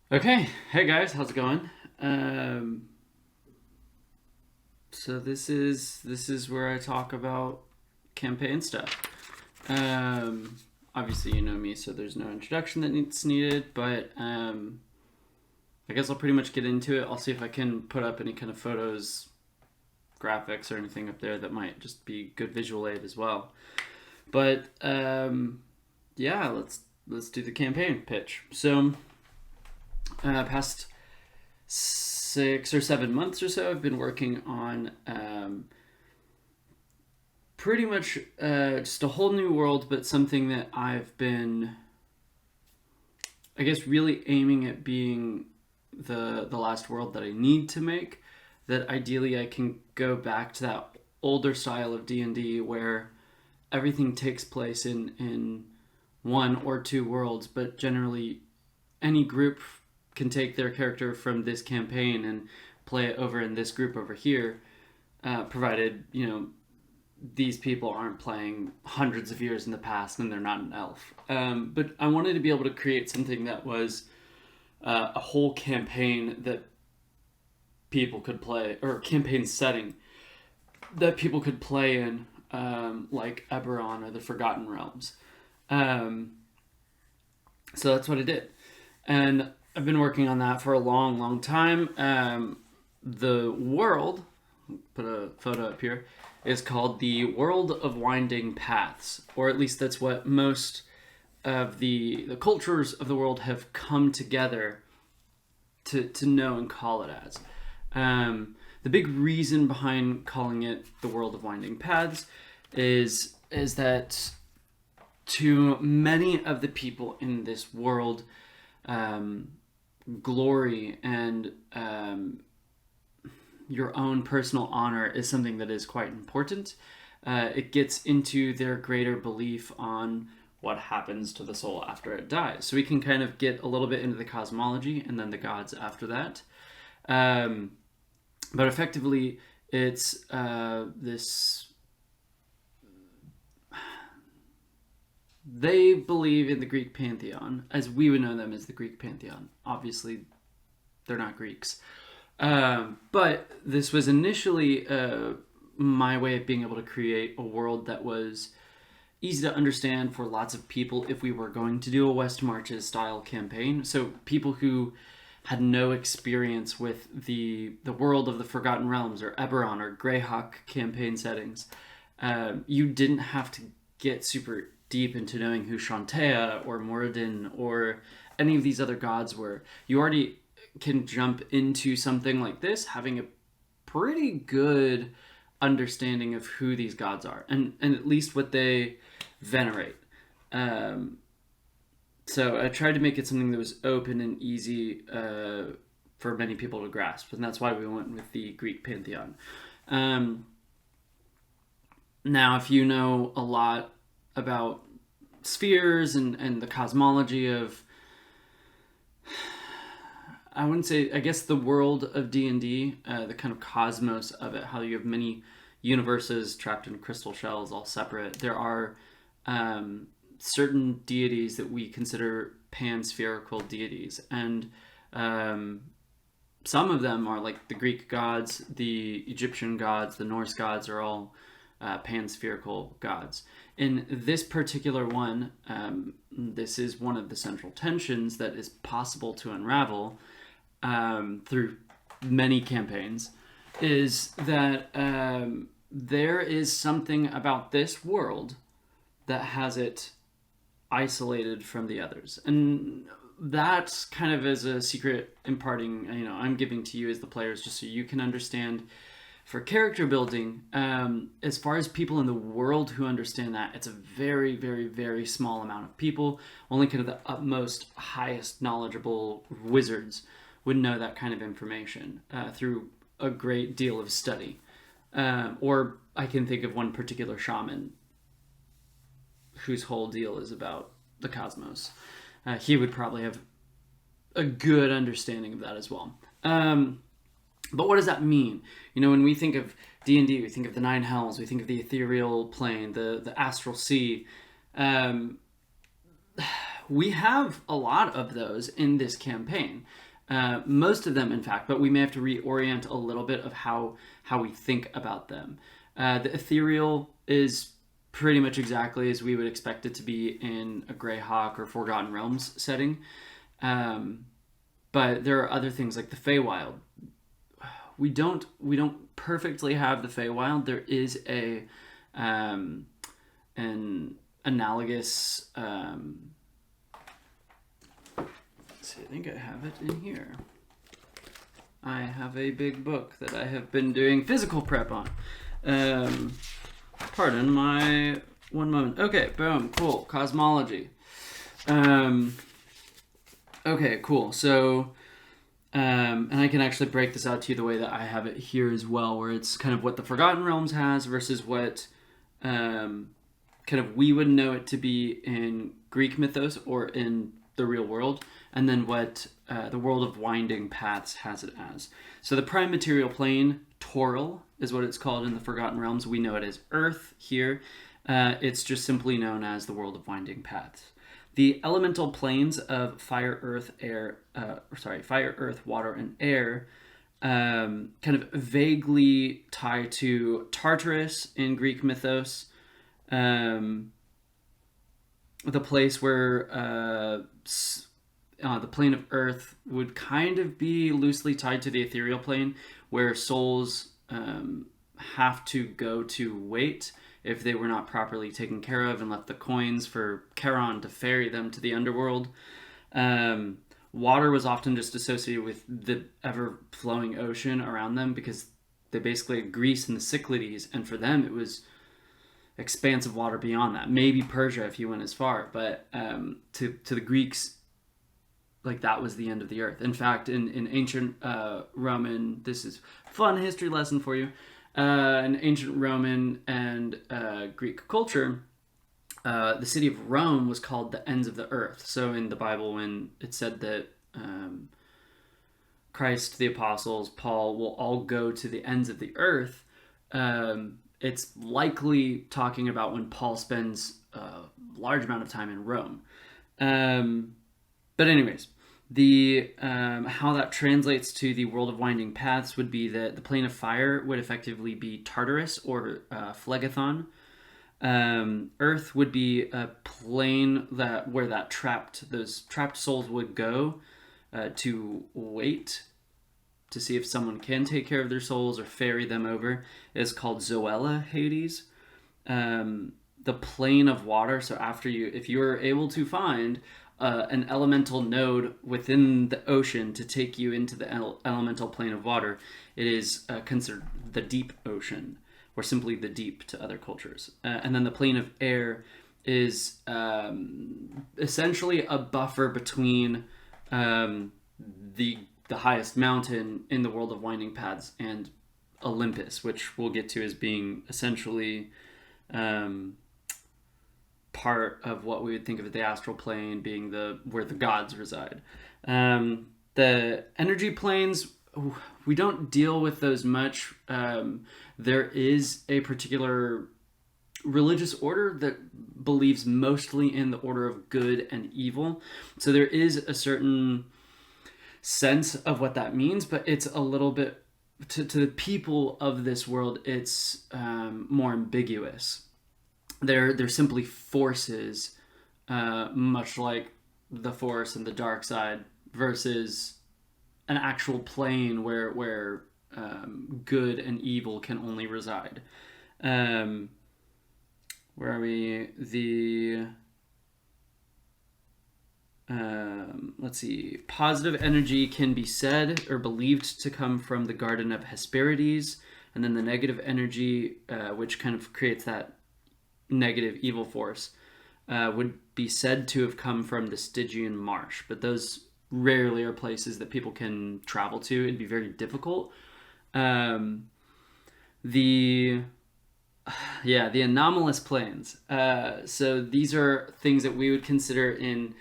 Okay, hey guys, how's it going? Um, so this is where I talk about campaign stuff. Um, Obviously you know me, so there's no introduction that needs needed. But I guess I'll pretty much get into it. I'll see if I can put up any kind of photos, graphics, or anything up there that might just be good visual aid as well. But yeah, let's do the campaign pitch. So, past 6 or 7 months or so, I've been working on pretty much just a whole new world, but something that I've been, I guess, really aiming at being the last world that I need to make. That ideally I can go back to that older style of D&D where everything takes place in one or two worlds, but generally any group can take their character from this campaign and play it over in this group over here, provided these people aren't playing hundreds of years in the past and they're not an elf. But I wanted to be able to create something that was a whole campaign that people could play, or campaign setting that people could play in, like Eberron or the Forgotten Realms. Um, so that's what I did. And I've been working on that for a long, long time. The world, put a photo up here, is called the World of Winding Paths, or at least that's what most of the cultures of the world have come together to know and call it as. The big reason behind calling it the World of Winding Paths is that to many of the people in this world, um, glory and your own personal honor is something that is quite important. It gets into their greater belief on what happens to the soul after it dies. So we can kind of get a little bit into the cosmology and then the gods after that. Um, but effectively, it's this. They believe in the Greek pantheon, as we would know them as the Greek pantheon. Obviously, they're not Greeks. But this was initially my way of being able to create a world that was easy to understand for lots of people if we were going to do a West Marches style campaign. So people who had no experience with the world of the Forgotten Realms or Eberron or Greyhawk campaign settings, you didn't have to get super deep into knowing who Shantea or Moradin or any of these other gods were. You already can jump into something like this having a pretty good understanding of who these gods are and at least what they venerate. Um, so I tried to make it something that was open and easy for many people to grasp, and that's why we went with the Greek pantheon. Um, Now, if you know a lot about spheres and the cosmology of, I wouldn't say, I guess the world of D&D, the kind of cosmos of it, how you have many universes trapped in crystal shells all separate. There are certain deities that we consider pan-spherical deities, and um, some of them are like the Greek gods, the Egyptian gods, the Norse gods are all pan-spherical gods. In this particular one, this is one of the central tensions that is possible to unravel through many campaigns, is that there is something about this world that has it isolated from the others. And that's kind of as a secret imparting, I'm giving to you as the players just so you can understand for character building. As far as people in the world who understand that, it's a very, very, very small amount of people. Only kind of the utmost, highest knowledgeable wizards would know that kind of information through a great deal of study. Or I can think of one particular shaman whose whole deal is about the cosmos. He would probably have a good understanding of that as well. But what does that mean? When we think of D&D, we think of the Nine Hells, we think of the ethereal plane, the astral sea. we have a lot of those in this campaign. Most of them, in fact, but we may have to reorient a little bit of how we think about them. The ethereal is pretty much exactly as we would expect it to be in a Greyhawk or Forgotten Realms setting. But there are other things like the Feywild. We don't perfectly have the Feywild. There is an analogous. Let's see, I think I have it in here. I have a big book that I have been doing physical prep on. Pardon my one moment. Okay, boom, cool. Cosmology. Okay, cool. So, and I can actually break this out to you the way that I have it here as well, where it's kind of what the Forgotten Realms has versus what kind of we would know it to be in Greek mythos or in the real world, and then what the world of Winding Paths has it as. So the prime material plane, Toril, is what it's called in the Forgotten Realms. We know it as Earth here. It's just simply known as the world of Winding Paths. The elemental planes of fire, earth, water, and air kind of vaguely tie to Tartarus in Greek mythos, the place where the plane of earth would kind of be loosely tied to the ethereal plane, where souls have to go to wait if they were not properly taken care of and left the coins for Charon to ferry them to the underworld. Water was often just associated with the ever-flowing ocean around them because they basically had Greece and the Cyclades, and for them it was expansive water beyond that. Maybe Persia if you went as far, but to the Greeks, like that was the end of the earth. In fact, in ancient Roman, this is a fun history lesson for you. In ancient Roman and Greek culture, the city of Rome was called the ends of the earth. So in the Bible, when it said that Christ, the apostles, Paul will all go to the ends of the earth, it's likely talking about when Paul spends a large amount of time in Rome. But anyways, the how that translates to the world of Winding Paths would be that the plane of fire would effectively be Tartarus or Phlegethon. Earth would be a plane where those trapped souls would go to wait to see if someone can take care of their souls or ferry them over. Is called Zoella Hades. The plane of water. So if you are able to find an elemental node within the ocean to take you into the elemental plane of water, it is considered the deep ocean, or simply the deep to other cultures. And then the plane of air is essentially a buffer between the highest mountain in the world of Winding Paths and Olympus, which we'll get to as being essentially part of what we would think of the astral plane being where the gods reside. The energy planes, we don't deal with those much. There is a particular religious order that believes mostly in the order of good and evil. So there is a certain sense of what that means, but it's a little bit, to the people of this world, it's more ambiguous. They're simply forces, much like the Force and the dark side, versus an actual plane where good and evil can only reside. Where are we? Let's see. Positive energy can be said or believed to come from the Garden of Hesperides, and then the negative energy, which kind of creates that negative evil force, would be said to have come from the Stygian Marsh, but those rarely are places that people can travel to. It'd be very difficult. The anomalous planes. So these are things that we would consider in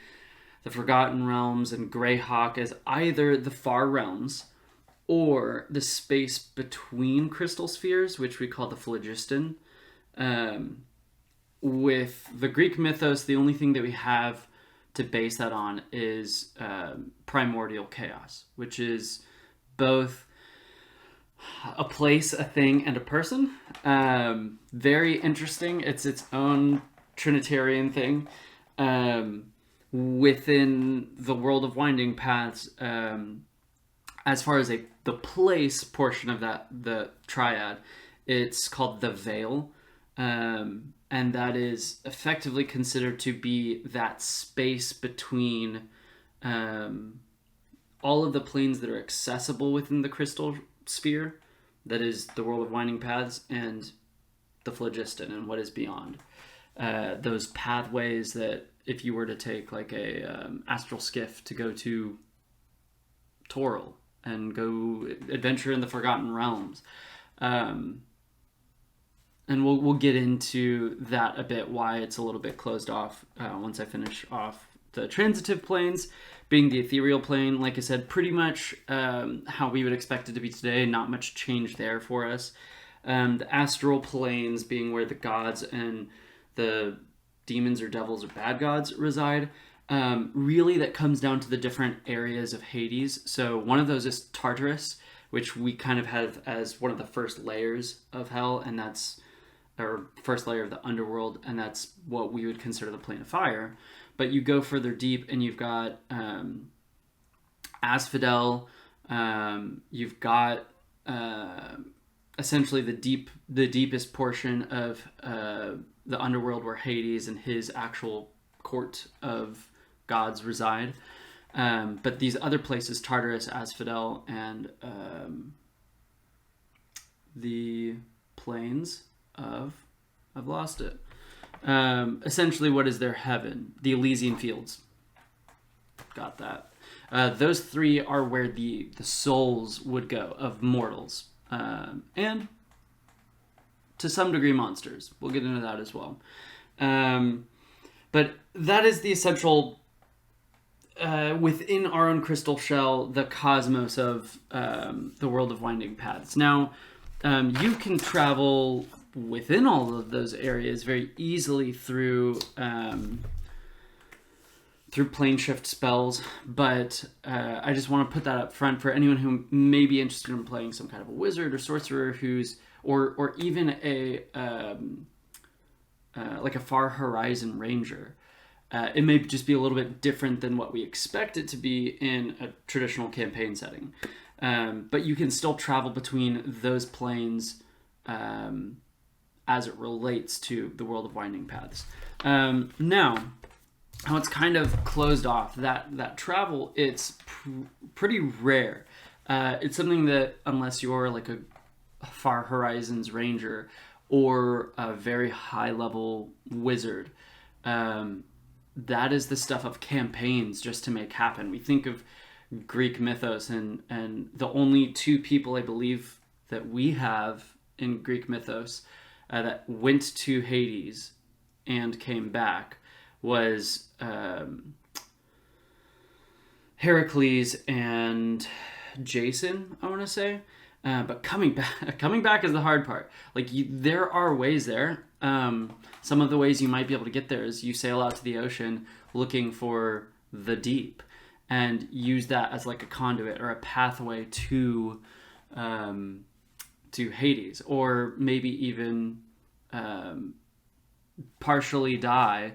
the Forgotten Realms and Greyhawk as either the far realms or the space between crystal spheres, which we call the phlogiston. With the Greek mythos, the only thing that we have to base that on is primordial chaos, which is both a place, a thing, and a person. Very interesting. It's its own Trinitarian thing. Within the world of winding paths, as far as the place portion of that, the triad, it's called the veil. And that is effectively considered to be that space between all of the planes that are accessible within the crystal sphere, that is the world of winding paths, and the phlogiston and what is beyond. Those pathways that if you were to take like a astral skiff to go to Toril and go adventure in the Forgotten Realms. And we'll get into that a bit, why it's a little bit closed off once I finish off the transitive planes, being the ethereal plane. Like I said, pretty much how we would expect it to be today, not much change there for us. The astral planes being where the gods and the demons or devils or bad gods reside. Really that comes down to the different areas of Hades. So one of those is Tartarus, which we kind of have as one of the first layers of hell, and that's or first layer of the underworld, and that's what we would consider the plane of fire. But you go further deep and you've got Asphodel, you've got essentially the deepest portion of the underworld where Hades and his actual court of gods reside. But these other places, Tartarus, Asphodel, and the plains of... I've lost it. Essentially, what is their heaven? The Elysian Fields. Got that. Those three are where the souls would go of mortals. And to some degree monsters. We'll get into that as well. But that is the essential, within our own crystal shell, the cosmos of the world of winding paths. Now, you can travel within all of those areas very easily through plane shift spells, but I just want to put that up front for anyone who may be interested in playing some kind of a wizard or sorcerer who's or even a like a Far Horizon Ranger. It may just be a little bit different than what we expect it to be in a traditional campaign setting, but you can still travel between those planes as it relates to the world of winding paths. Now, how it's kind of closed off, that travel, it's pretty rare. It's something that, unless you're like a Far Horizons Ranger or a very high-level wizard, that is the stuff of campaigns just to make happen. We think of Greek mythos, and the only two people I believe that we have in Greek mythos that went to Hades and came back was Heracles and Jason, I want to say. But coming back is the hard part. Like, there are ways there. Some of the ways you might be able to get there is you sail out to the ocean looking for the deep and use that as like a conduit or a pathway to Hades, or maybe even partially die,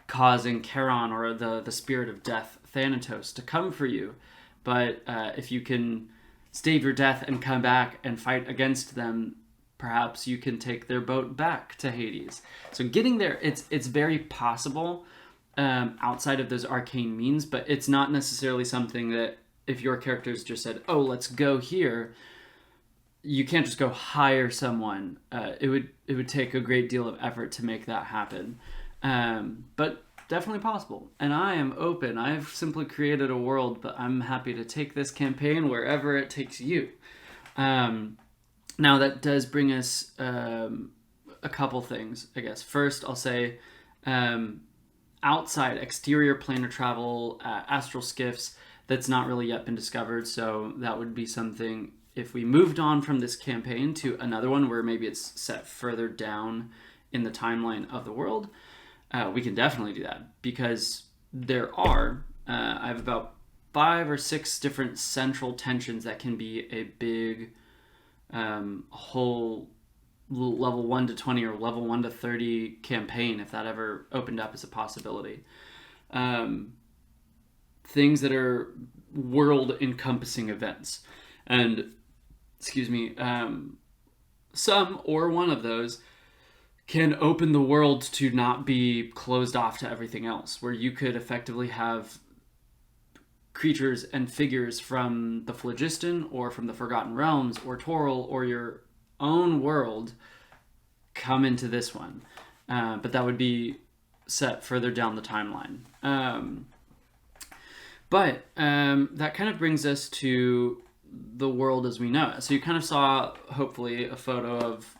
causing Charon or the spirit of death, Thanatos, to come for you. But if you can stave your death and come back and fight against them, perhaps you can take their boat back to Hades. So getting there, it's very possible outside of those arcane means, but it's not necessarily something that if your characters just said, oh, let's go here, you can't just go hire someone. It would take a great deal of effort to make that happen. But definitely possible. And I am open. I've simply created a world, but I'm happy to take this campaign wherever it takes you. Now that does bring us a couple things, I guess. First, I'll say outside, exterior planar travel, astral skiffs, that's not really yet been discovered. So that would be something, if we moved on from this campaign to another one where maybe it's set further down in the timeline of the world, we can definitely do that, because there are, I have about 5 or 6 different central tensions that can be a big whole level 1 to 20 or level 1 to 30 campaign, if that ever opened up as a possibility. Things that are world encompassing events. And, excuse me, some or one of those can open the world to not be closed off to everything else, where you could effectively have creatures and figures from the Phlogiston or from the Forgotten Realms or Toril or your own world come into this one. But that would be set further down the timeline. But that kind of brings us to the world as we know it. So you kind of saw, hopefully, a photo of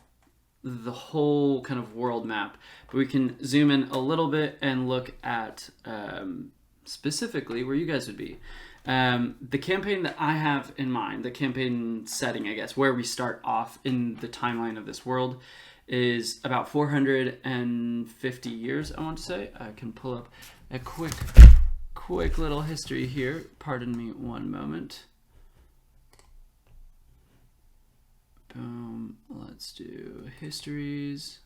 the whole kind of world map. But we can zoom in a little bit and look at specifically where you guys would be. The campaign that I have in mind, the campaign setting, I guess, where we start off in the timeline of this world, is about 450 years, I want to say. I can pull up a quick little history here. Pardon me one moment. Boom. Let's do histories.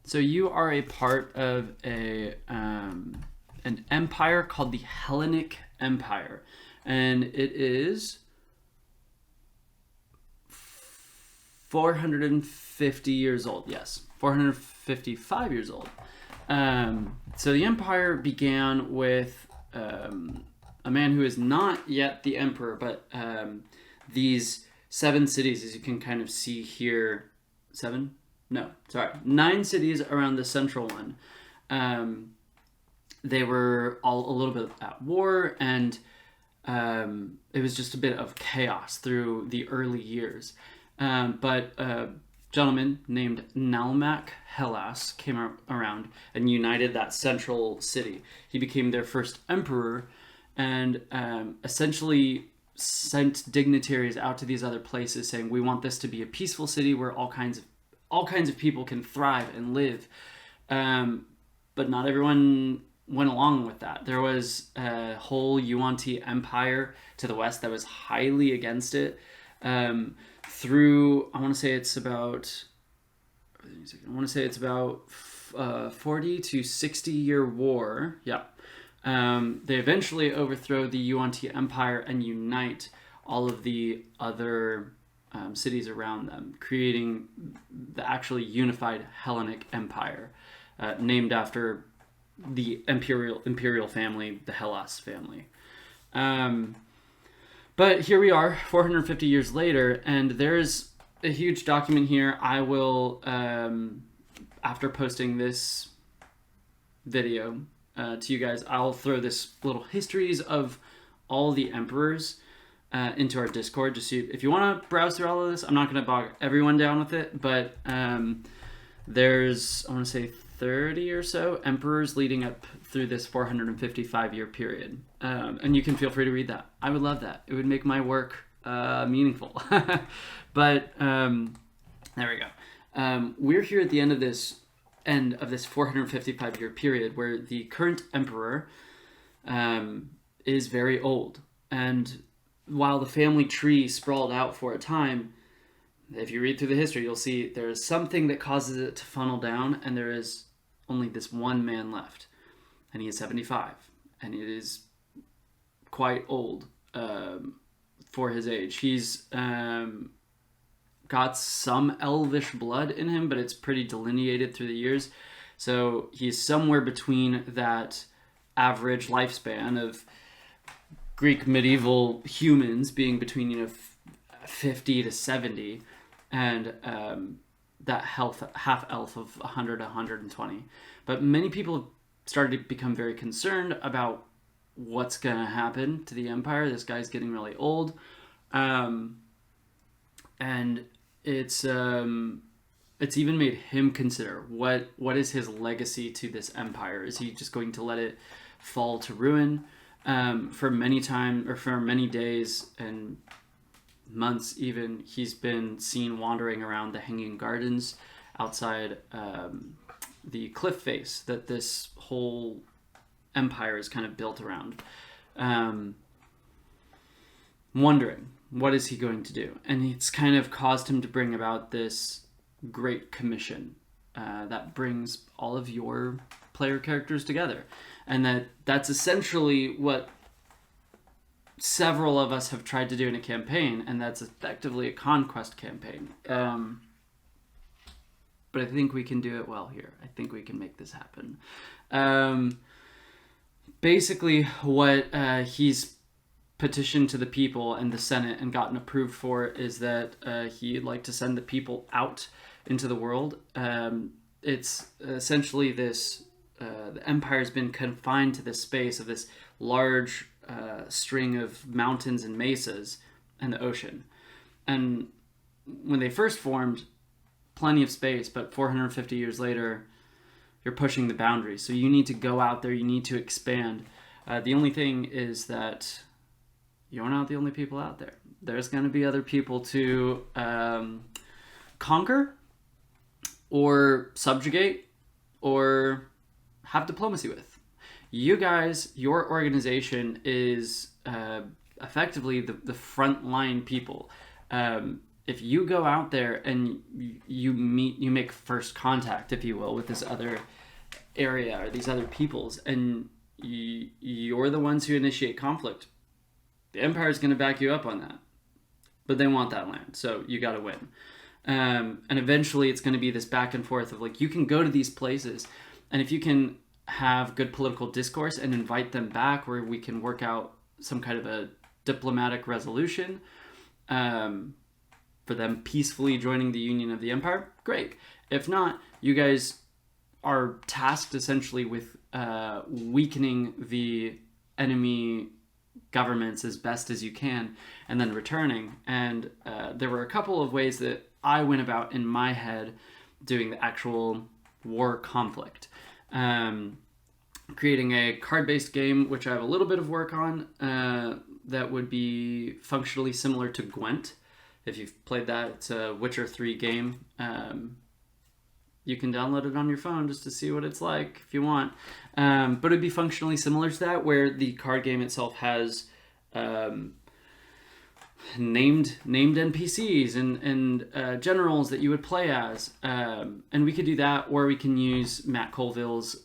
So you are a part of an empire called the Hellenic Empire, and it is 450 years old. Yes, 455 years old. So the empire began with a man who is not yet the emperor, but these 7 cities, as you can kind of see here. 7? No, sorry. 9 cities around the central one. They were all a little bit at war, and it was just a bit of chaos through the early years. But a gentleman named Nalmak Hellas came around and united that central city. He became their first emperor, and essentially sent dignitaries out to these other places saying, we want this to be a peaceful city where all kinds of people can thrive and live. But not everyone went along with that. There was a whole Yuan-Ti empire to the west that was highly against it. Through, I want to say it's about 40 to 60 year war. Yeah. They eventually overthrow the Yuan-Ti Empire and unite all of the other cities around them, creating the actually unified Hellenic Empire, named after the imperial family, the Hellas family. But here we are, 450 years later, and there's a huge document here. I will, after posting this video to you guys, I'll throw this little histories of all the emperors into our Discord. Just so if you want to browse through all of this, I'm not going to bog everyone down with it, but there's, I want to say, 30 or so emperors leading up through this 455-year period. And you can feel free to read that. I would love that. It would make my work meaningful. But there we go. We're here at the end of this 455-year period where the current emperor is very old. And while the family tree sprawled out for a time, if you read through the history, you'll see there is something that causes it to funnel down, and there is only this one man left. And he is 75. And it is quite old for his age. He's got some elvish blood in him, but it's pretty delineated through the years. So he's somewhere between that average lifespan of Greek medieval humans being between 50 to 70, and that half elf of 100 to 120. But many people have started to become very concerned about what's going to happen to the empire. This guy's getting really old, and it's even made him consider what is his legacy to this empire. Is he just going to let it fall to ruin? For many days and months even, he's been seen wandering around the Hanging Gardens outside the cliff face that this whole empire is kind of built around, wondering, what is he going to do? And it's kind of caused him to bring about this great commission that brings all of your player characters together. And that's essentially what several of us have tried to do in a campaign, and that's effectively a conquest campaign. But I think we can do it well here. I think we can make this happen. Basically, what he's petitioned to the people and the Senate and gotten approved for is that he'd like to send the people out into the world. It's essentially this, the empire's been confined to this space of this large string of mountains and mesas and the ocean. And when they first formed, plenty of space, but 450 years later, you're pushing the boundaries. So you need to go out there, you need to expand. The only thing is that you're not the only people out there. There's going to be other people to conquer or subjugate or have diplomacy with. You guys, your organization is effectively the frontline people. If you go out there and you make first contact, if you will, with this other area or these other peoples, and you're the ones who initiate conflict, the Empire is going to back you up on that. But they want that land, so you got to win. And eventually it's going to be this back and forth of like, you can go to these places, and if you can have good political discourse and invite them back where we can work out some kind of a diplomatic resolution for them peacefully joining the Union of the Empire, great. If not, you guys are tasked essentially with weakening the enemy governments as best as you can and then returning. And there were a couple of ways that I went about in my head doing the actual war conflict. Creating a card-based game, which I have a little bit of work on, that would be functionally similar to Gwent. If you've played that, it's a Witcher 3 game. You can download it on your phone just to see what it's like if you want. But it'd be functionally similar to that, where the card game itself has named NPCs and generals that you would play as. And we could do that, or we can use Matt Colville's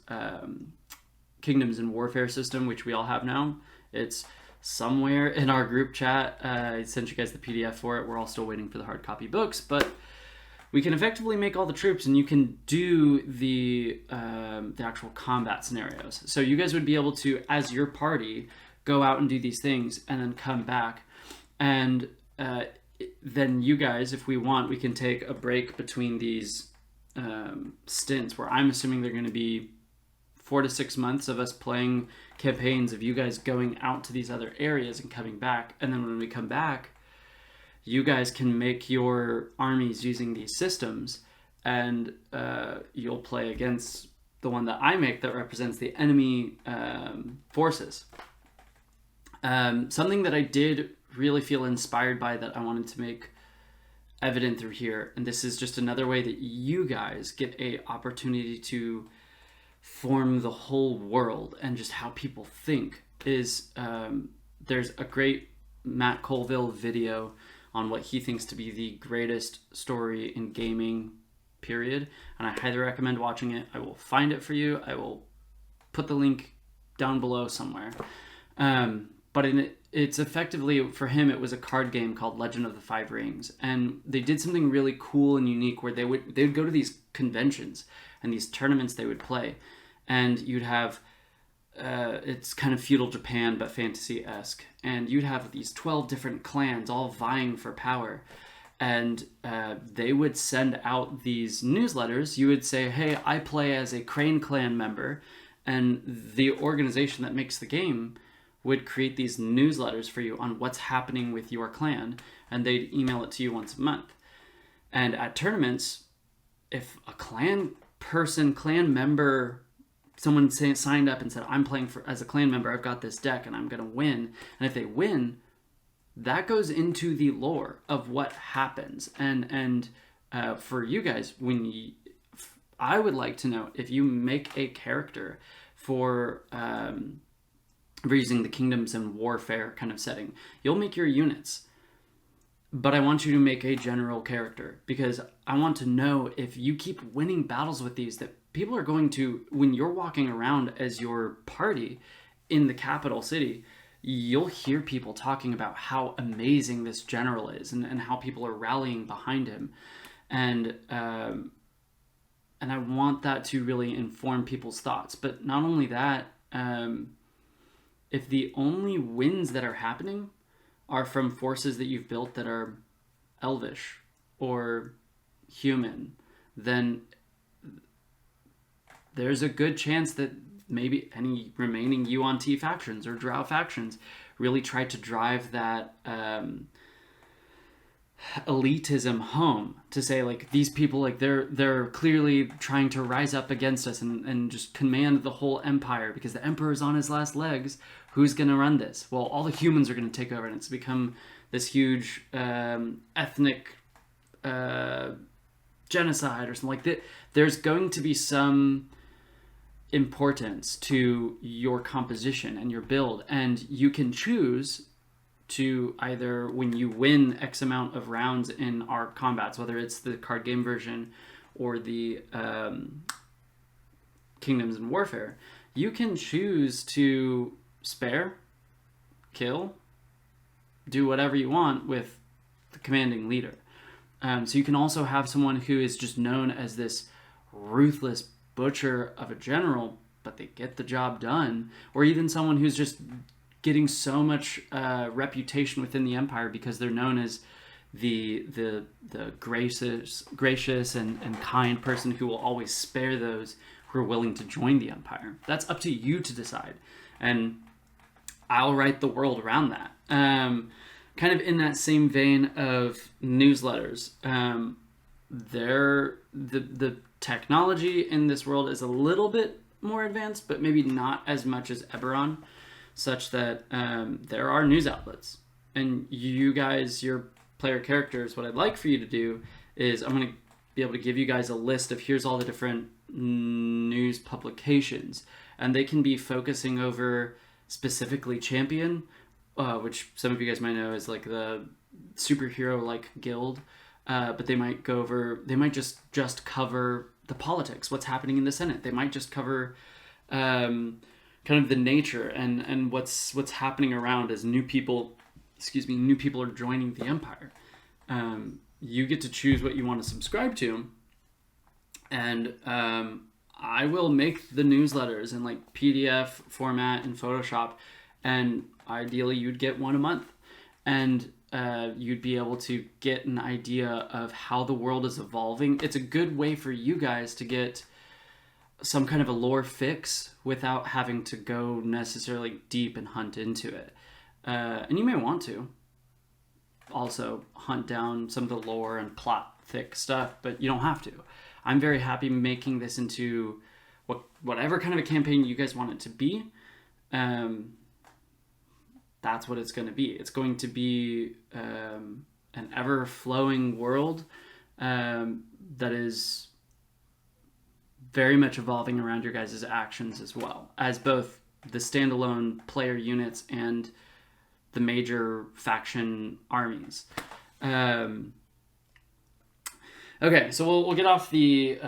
Kingdoms and Warfare system, which we all have now. It's somewhere in our group chat. I sent you guys the PDF for it. We're all still waiting for the hard copy books, but we can effectively make all the troops, and you can do the actual combat scenarios. So you guys would be able to, as your party, go out and do these things and then come back. And then you guys, if we want, we can take a break between these stints, where I'm assuming they're going to be 4 to 6 months of us playing campaigns of you guys going out to these other areas and coming back. And then when we come back, you guys can make your armies using these systems, and you'll play against the one that I make that represents the enemy forces. Something that I did really feel inspired by that I wanted to make evident through here, and this is just another way that you guys get a opportunity to form the whole world and just how people think, is there's a great Matt Colville video on what he thinks to be the greatest story in gaming, period. And I highly recommend watching it. I will find it for you. I will put the link down below somewhere. But it's effectively, for him, it was a card game called Legend of the Five Rings. And they did something really cool and unique where they would go to these conventions and these tournaments they would play. And you'd have, it's kind of feudal Japan, but fantasy-esque. And you'd have these 12 different clans all vying for power. And they would send out these newsletters. You would say, hey, I play as a Crane clan member. And the organization that makes the game would create these newsletters for you on what's happening with your clan. And they'd email it to you once a month. And at tournaments, if a clan member, someone signed up and said, I'm playing as a clan member, I've got this deck and I'm going to win. And if they win, that goes into the lore of what happens. And for you guys, I would like to know, if you make a character for using the kingdoms and warfare kind of setting, you'll make your units. But I want you to make a general character, because I want to know if you keep winning battles with these, that people are going to, when you're walking around as your party in the capital city, you'll hear people talking about how amazing this general is, and how people are rallying behind him. And I want that to really inform people's thoughts. But not only that, if the only wins that are happening are from forces that you've built that are elvish or human, then there's a good chance that maybe any remaining Yuan-Ti factions or Drow factions really try to drive that elitism home, to say, like, these people, like, they're clearly trying to rise up against us and just command the whole empire because the emperor's on his last legs. Who's going to run this? Well, all the humans are going to take over, and it's become this huge ethnic genocide or something like that. There's going to be some importance to your composition and your build, and you can choose to either, when you win X amount of rounds in our combats, whether it's the card game version or the Kingdoms and Warfare, you can choose to spare, kill, do whatever you want with the commanding leader. So you can also have someone who is just known as this ruthless butcher of a general, but they get the job done, or even someone who's just getting so much reputation within the empire because they're known as the gracious and kind person who will always spare those who are willing to join the empire. That's up to you to decide, and I'll write the world around that. Kind of in that same vein of newsletters, the technology in this world is a little bit more advanced, but maybe not as much as Eberron, such that there are news outlets. And you guys, your player characters, what I'd like for you to do is, I'm going to be able to give you guys a list of, here's all the different news publications, and they can be focusing over specifically Champion, which some of you guys might know is like the superhero like guild, but they might just cover the politics, what's happening in the Senate. They might just cover kind of the nature and what's happening around as new people are joining the empire. You get to choose what you want to subscribe to, and I will make the newsletters in like PDF format and Photoshop, and ideally you'd get one a month, and you'd be able to get an idea of how the world is evolving. It's a good way for you guys to get some kind of a lore fix without having to go necessarily deep and hunt into it. And you may want to also hunt down some of the lore and plot thick stuff, but you don't have to. I'm very happy making this into whatever kind of a campaign you guys want it to be. That's what it's going to be. It's going to be an ever-flowing world that is very much evolving around your guys' actions, as well as both the standalone player units and the major faction armies. Okay, so we'll get off the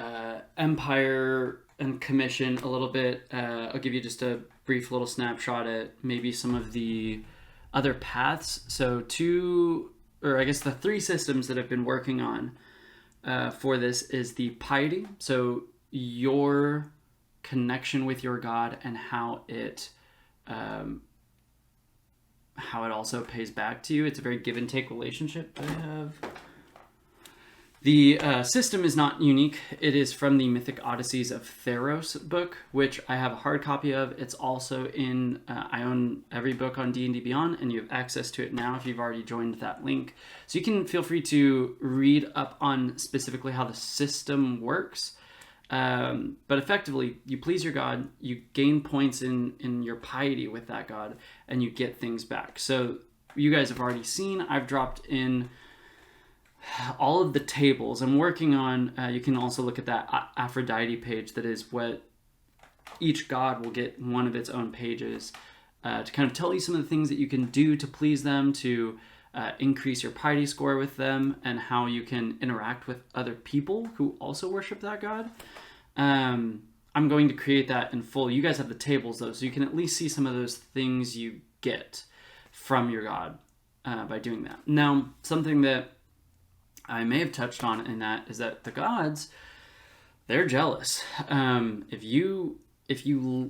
Empire and Commission a little bit. I'll give you just a brief little snapshot at maybe some of the other paths. So the three systems that I've been working on for this is the piety. So your connection with your God and how it also pays back to you. It's a very give and take relationship that I have. The system is not unique. It is from the Mythic Odysseys of Theros book, which I have a hard copy of. It's also in, I own every book on D&D Beyond, and you have access to it now if you've already joined that link. So you can feel free to read up on specifically how the system works. But effectively, you please your God, you gain points in your piety with that God, and you get things back. So you guys have already seen, I've dropped in all of the tables. I'm working on, you can also look at that Aphrodite page. That is what each god will get one of its own pages to kind of tell you some of the things that you can do to please them, to increase your piety score with them, and how you can interact with other people who also worship that god. I'm going to create that in full. You guys have the tables though, so you can at least see some of those things you get from your god by doing that. Now, something that I may have touched on in that is that the gods, they're jealous. If you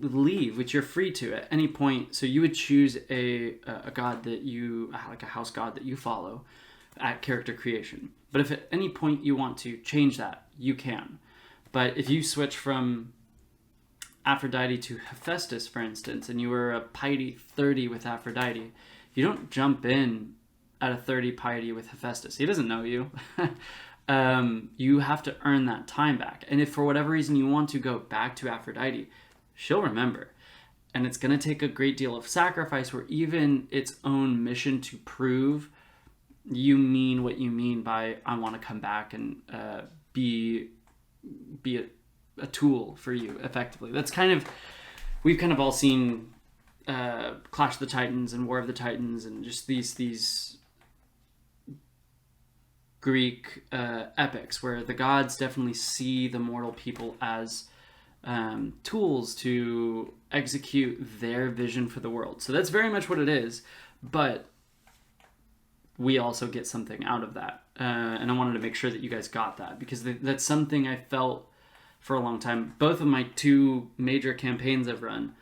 leave, which you're free to at any point, so you would choose a god that you, like a house god that you follow at character creation. But if at any point you want to change that, you can. But if you switch from Aphrodite to Hephaestus, for instance, and you were a piety 30 with Aphrodite, you don't jump in at a 30 piety with Hephaestus. He doesn't know you. You have to earn that time back. And if for whatever reason you want to go back to Aphrodite, she'll remember. And it's going to take a great deal of sacrifice, or even its own mission to prove you mean what you mean by, I want to come back and be a tool for you, effectively. That's kind of, we've kind of all seen Clash of the Titans and War of the Titans, and just these Greek epics where the gods definitely see the mortal people as tools to execute their vision for the world. So that's very much what it is, but we also get something out of that. And I wanted to make sure that you guys got that, because that's something I felt for a long time. Both of my two major campaigns I've run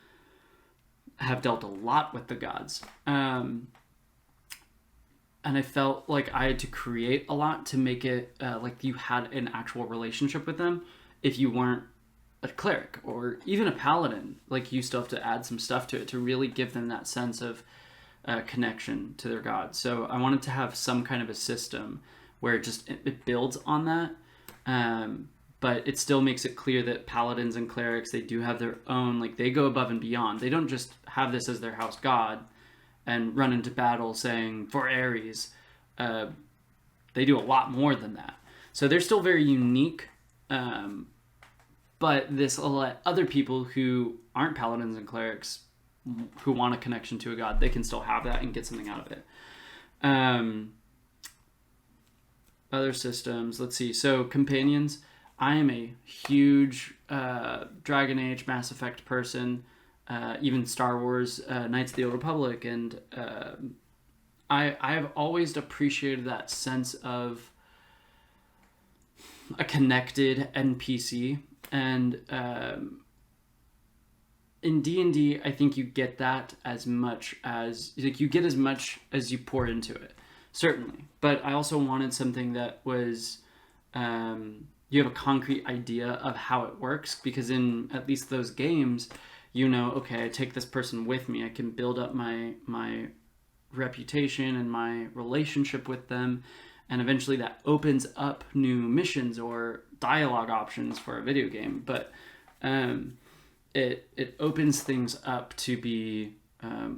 have dealt a lot with the gods. And I felt like I had to create a lot to make it like you had an actual relationship with them. If you weren't a cleric or even a paladin, like you still have to add some stuff to it to really give them that sense of connection to their god. So I wanted to have some kind of a system where it builds on that. But it still makes it clear that paladins and clerics, they do have their own, like they go above and beyond. They don't just have this as their house god and run into battle saying, for Ares. They do a lot more than that. So they're still very unique. But this will let other people who aren't paladins and clerics, who want a connection to a god, they can still have that and get something out of it. Other systems, let's see. So companions, I am a huge Dragon Age, Mass Effect person, even Star Wars, Knights of the Old Republic, and I've always appreciated that sense of a connected NPC. And in D&D, I think you get that as much as, like, you get as much as you pour into it, certainly. But I also wanted something that was, you have a concrete idea of how it works, because in at least those games, you know, okay, I take this person with me, I can build up my reputation and my relationship with them, and eventually that opens up new missions or dialogue options for a video game. But it opens things up to be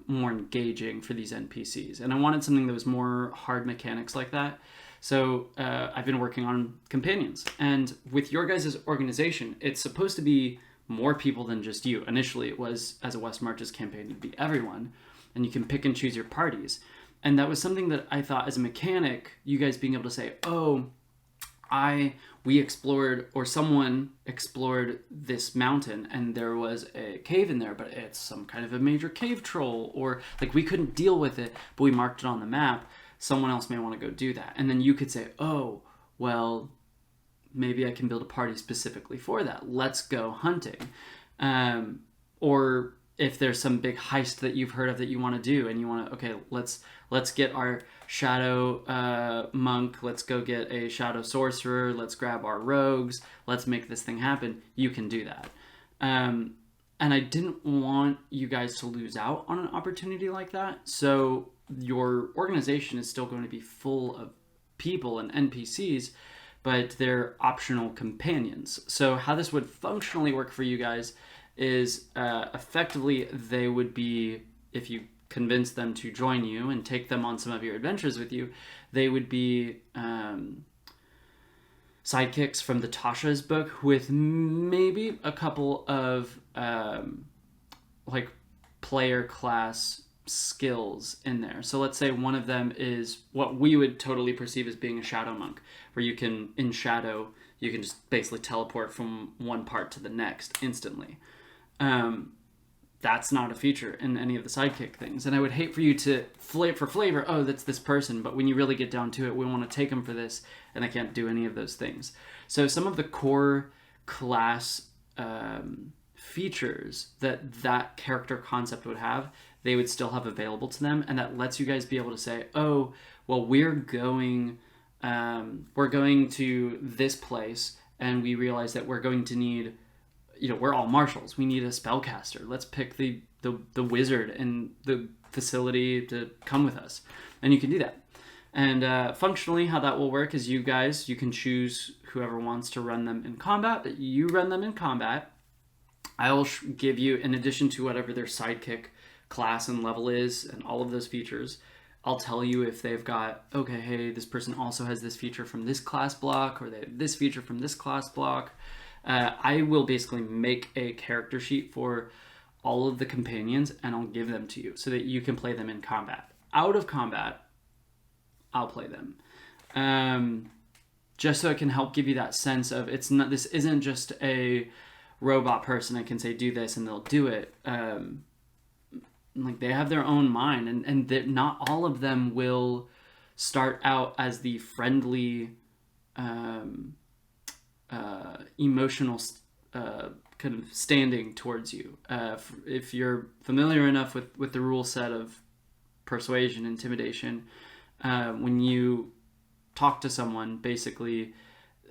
more engaging for these NPCs. And I wanted something that was more hard mechanics like that. So I've been working on companions. And with your guys' organization, it's supposed to be more people than just you. Initially, it was, as a West Marches campaign, it'd be everyone. And you can pick and choose your parties. And that was something that I thought, as a mechanic, you guys being able to say, oh, we explored, or someone explored this mountain and there was a cave in there, but it's some kind of a major cave troll, or like we couldn't deal with it, but we marked it on the map. Someone else may want to go do that. And then you could say, oh, well, maybe I can build a party specifically for that. Let's go hunting. Or if there's some big heist that you've heard of that you want to do, and you want to, okay, let's get our shadow monk, let's go get a shadow sorcerer, let's grab our rogues, let's make this thing happen. You can do that. And I didn't want you guys to lose out on an opportunity like that. So your organization is still going to be full of people and NPCs, but they're optional companions. So how this would functionally work for you guys is effectively they would be, if you convince them to join you and take them on some of your adventures with you, they would be sidekicks from the Tasha's book with maybe a couple of like player class skills in there. So let's say one of them is what we would totally perceive as being a shadow monk, where you can, in shadow, you can just basically teleport from one part to the next instantly. That's not a feature in any of the sidekick things. And I would hate for you to for flavor, oh, that's this person. But when you really get down to it, we want to take them for this, and they can't do any of those things. So some of the core class features that character concept would have, they would still have available to them. And that lets you guys be able to say, oh, well, we're going to this place, and we realize that we're going to need, we're all marshals. We need a spellcaster. Let's pick the wizard in the facility to come with us. And you can do that. And functionally, how that will work is you can choose whoever wants to run them in combat. You run them in combat. I will give you, in addition to whatever their sidekick class and level is and all of those features, I'll tell you if they've got, okay, hey, this person also has this feature from this class block, or they have this feature from this class block. I will basically make a character sheet for all of the companions, and I'll give them to you so that you can play them in combat. Out of combat, I'll play them. Just so it can help give you that sense of this isn't just a robot person I can say do this and they'll do it. Like they have their own mind, and that not all of them will start out as the friendly emotional kind of standing towards you. If you're familiar enough with the rule set of persuasion, intimidation, when you talk to someone, basically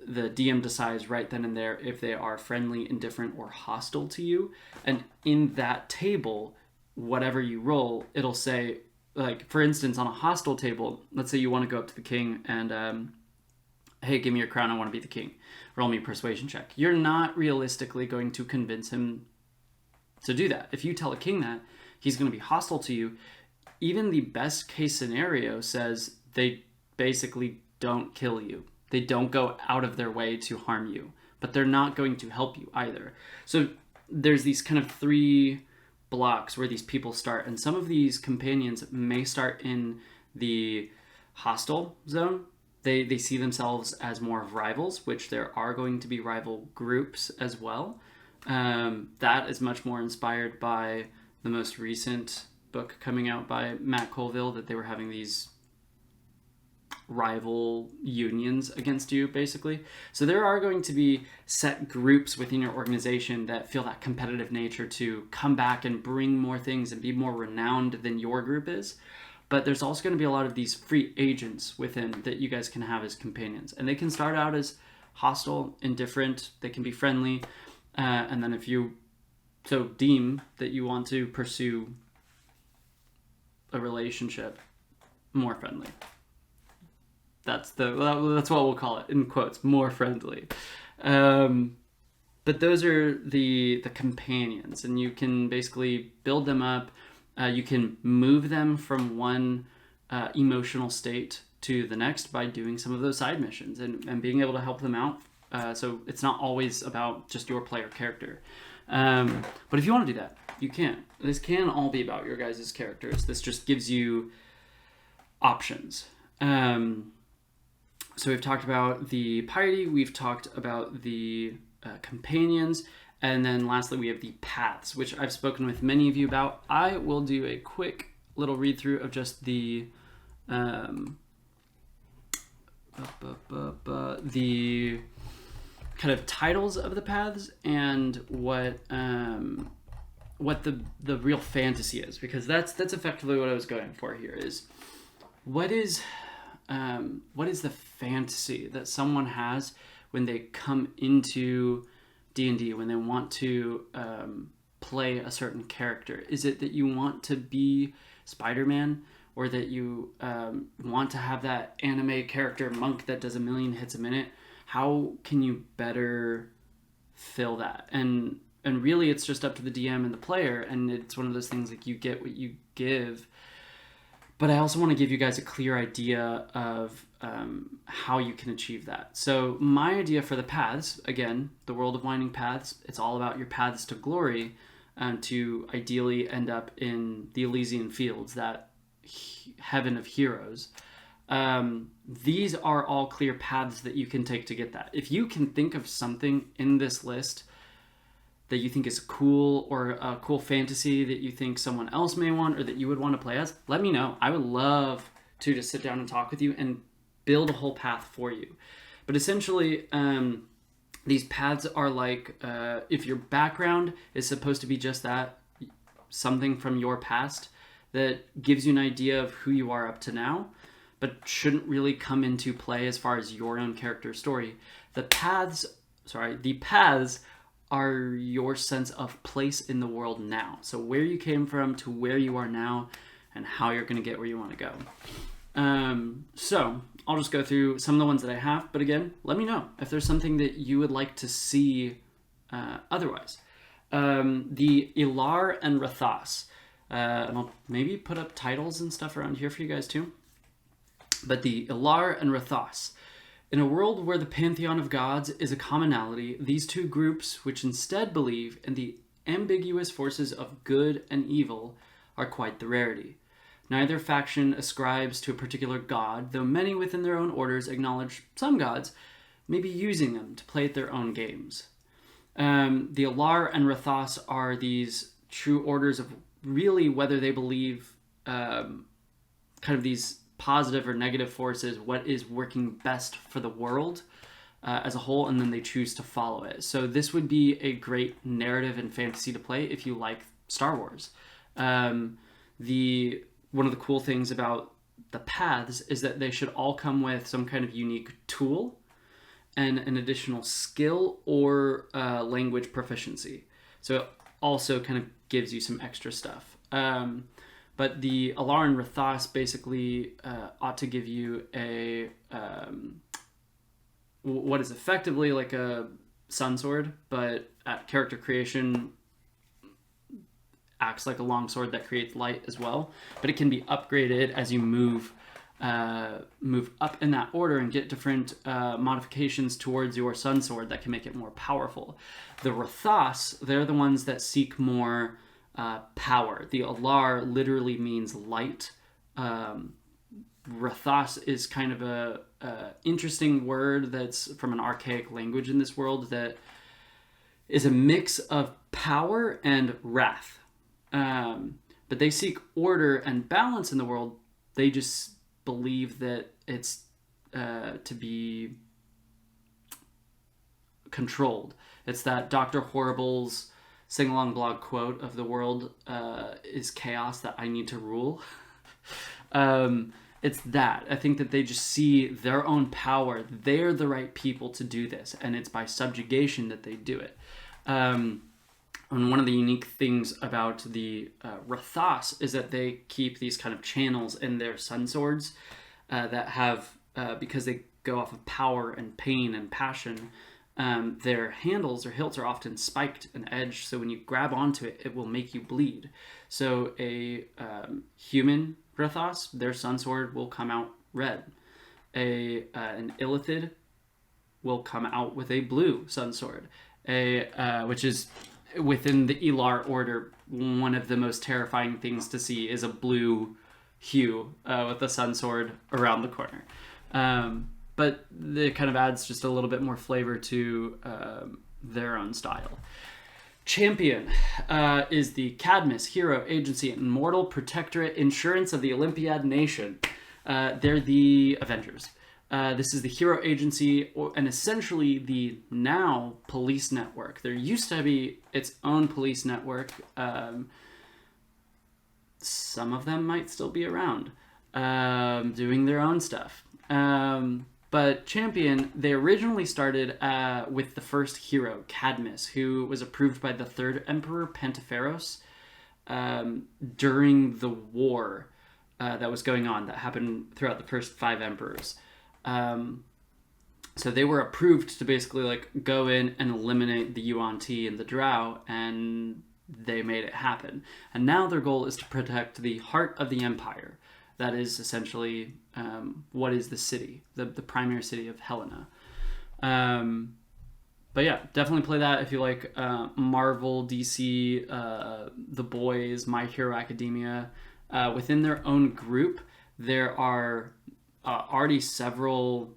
the DM decides right then and there if they are friendly, indifferent, or hostile to you. And in that table, whatever you roll, it'll say, like, for instance, on a hostile table, let's say you want to go up to the king and, hey, give me your crown, I want to be the king. Roll me a persuasion check. You're not realistically going to convince him to do that. If you tell a king that, he's going to be hostile to you. Even the best case scenario says they basically don't kill you. They don't go out of their way to harm you, but they're not going to help you either. So there's these kind of three blocks where these people start, and some of these companions may start in the hostile zone. They see themselves as more of rivals, which there are going to be rival groups as well. That is much more inspired by the most recent book coming out by Matt Colville, that they were having these rival unions against you, basically. So there are going to be set groups within your organization that feel that competitive nature to come back and bring more things and be more renowned than your group is. But there's also going to be a lot of these free agents within that you guys can have as companions. And they can start out as hostile, indifferent, they can be friendly. And then if you so deem that you want to pursue a relationship, more friendly. That's what we'll call it, in quotes, more friendly. But those are the companions, and you can basically build them up. You can move them from one emotional state to the next by doing some of those side missions and being able to help them out. So it's not always about just your player character. But if you want to do that, you can. This can all be about your guys' characters. This just gives you options. So we've talked about the piety, we've talked about the companions, and then lastly we have the paths, which I've spoken with many of you about. I will do a quick little read through of just the kind of titles of the paths and what the real fantasy is, because that's effectively what I was going for here. Is what is the fantasy that someone has when they come into D&D, when they want to play a certain character? Is it that you want to be Spider-Man, or that you want to have that anime character monk that does 1,000,000 hits a minute? How can you better fill that? And and really it's just up to the DM and the player, and it's one of those things like you get what you give. But I also want to give you guys a clear idea of how you can achieve that. So my idea for the paths, again, the world of Winding Paths, it's all about your paths to glory, to ideally end up in the Elysian Fields, that heaven of heroes. These are all clear paths that you can take to get that. If you can think of something in this list that you think is cool, or a cool fantasy that you think someone else may want or that you would want to play as, let me know. I would love to just sit down and talk with you and build a whole path for you. But essentially, these paths are like, if your background is supposed to be just that, something from your past that gives you an idea of who you are up to now, but shouldn't really come into play as far as your own character story. The paths are your sense of place in the world now. So where you came from to where you are now, and how you're going to get where you want to go. So I'll just go through some of the ones that I have. But again, let me know if there's something that you would like to see otherwise. The Ilar and Rathas. And I'll maybe put up titles and stuff around here for you guys too. But the Ilar and Rathas. In a world where the pantheon of gods is a commonality, these two groups, which instead believe in the ambiguous forces of good and evil, are quite the rarity. Neither faction ascribes to a particular god, though many within their own orders acknowledge some gods may be using them to play at their own games. The Alar and Rathas are these true orders of really whether they believe kind of these positive or negative forces, what is working best for the world as a whole, and then they choose to follow it. So this would be a great narrative and fantasy to play if you like Star Wars. One of the cool things about the paths is that they should all come with some kind of unique tool and an additional skill or language proficiency. So it also kind of gives you some extra stuff. But the Alar and Rathas basically ought to give you a what is effectively like a sun sword, but at character creation acts like a long sword that creates light as well. But it can be upgraded as you move up in that order and get different modifications towards your sun sword that can make it more powerful. The Rathas, they're the ones that seek more power. The Alar literally means light. Rathas is kind of a interesting word that's from an archaic language in this world that is a mix of power and wrath. But they seek order and balance in the world. They just believe that it's to be controlled. It's that Dr. Horrible's sing-along blog quote of the world is chaos that I need to rule. It's that. I think that they just see their own power. They're the right people to do this, and it's by subjugation that they do it. And one of the unique things about the Rathas is that they keep these kind of channels in their sun swords that have, because they go off of power and pain and passion, their handles or hilts are often spiked and edged, so when you grab onto it, it will make you bleed. So a human Rathas, their sun sword will come out red. An Illithid will come out with a blue sun sword, which is within the Ilar order, one of the most terrifying things to see is a blue hue with a sun sword around the corner. But it kind of adds just a little bit more flavor to their own style. Champion is the Cadmus Hero Agency Immortal Protectorate Insurance of the Olympiad Nation. They're the Avengers. This is the hero agency and essentially the now police network. There used to be its own police network. Some of them might still be around doing their own stuff. But Champion, they originally started with the first hero, Cadmus, who was approved by the third Emperor Pantapheros during the war that was going on that happened throughout the first 5 emperors. So they were approved to basically like go in and eliminate the Yuan-Ti and the Drow, and they made it happen. And now their goal is to protect the heart of the empire. That is essentially what is the city, the primary city of Hellenae. But yeah, definitely play that if you like Marvel, DC, The Boys, My Hero Academia. Within their own group, there are already several